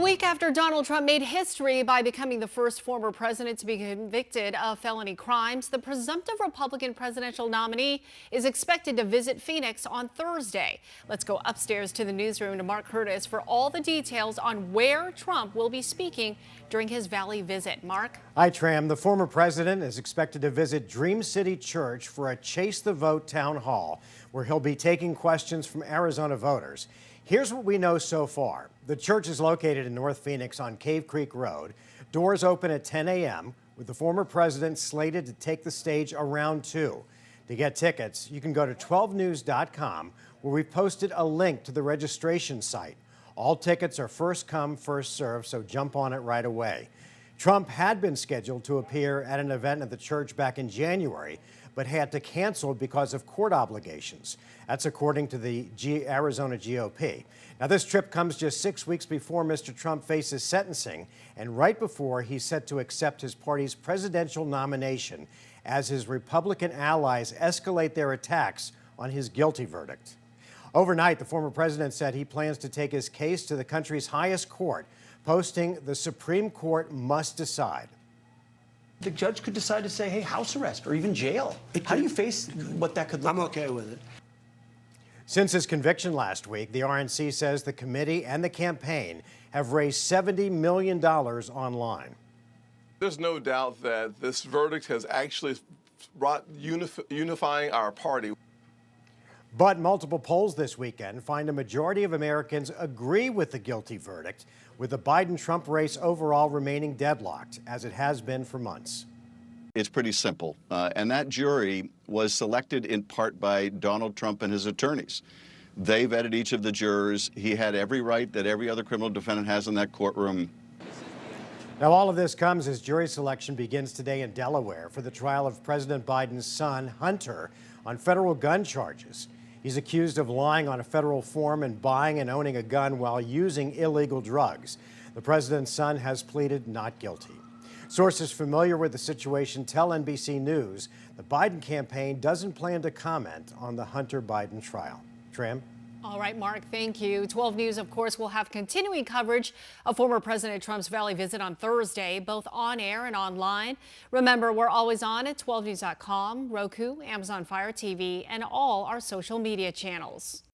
week after Donald Trump made history by becoming the first former president to be convicted of felony crimes, the presumptive Republican presidential nominee is expected to visit Phoenix on Thursday. Let's go upstairs to the newsroom to Mark Curtis for all the details on where Trump will be speaking during his Valley visit. Mark? Hi, Tram. The former president is expected to visit Dream City Church for a Chase the Vote town hall, where he'll be taking questions from Arizona voters. Here's what we know so far. The church is located in North Phoenix on Cave Creek Road. Doors open at 10 a.m., with the former president slated to take the stage around 2. To get tickets, you can go to 12news.com, where we've posted a link to the registration site. All tickets are first come, first served, so jump on it right away. Trump had been scheduled to appear at an event at the church back in January, but had to cancel because of court obligations. That's according to the Arizona GOP. Now, this trip comes just 6 weeks before Mr. Trump faces sentencing and right before he's set to accept his party's presidential nomination as his Republican allies escalate their attacks on his guilty verdict. Overnight, the former president said he plans to take his case to the country's highest court, posting, "The Supreme Court must decide." The judge could decide to say, hey, house arrest or even jail. How do you face what that could look like? I'm okay with it. Since his conviction last week, the RNC says the committee and the campaign have raised $70 million online. There's no doubt that this verdict has actually brought unifying our party. But multiple polls this weekend find a majority of Americans agree with the guilty verdict, with the Biden-Trump race overall remaining deadlocked, as it has been for months. It's pretty simple. And that jury was selected in part by Donald Trump and his attorneys. They vetted each of the jurors. He had every right that every other criminal defendant has in that courtroom. Now, all of this comes as jury selection begins today in Delaware for the trial of President Biden's son, Hunter, on federal gun charges. He's accused of lying on a federal form and buying and owning a gun while using illegal drugs. The president's son has pleaded not guilty. Sources familiar with the situation tell NBC News the Biden campaign doesn't plan to comment on the Hunter Biden trial. Tram? All right, Mark, thank you. 12 News, of course, will have continuing coverage of former President Trump's Valley visit on Thursday, both on air and online. Remember, we're always on at 12news.com, Roku, Amazon Fire TV, and all our social media channels.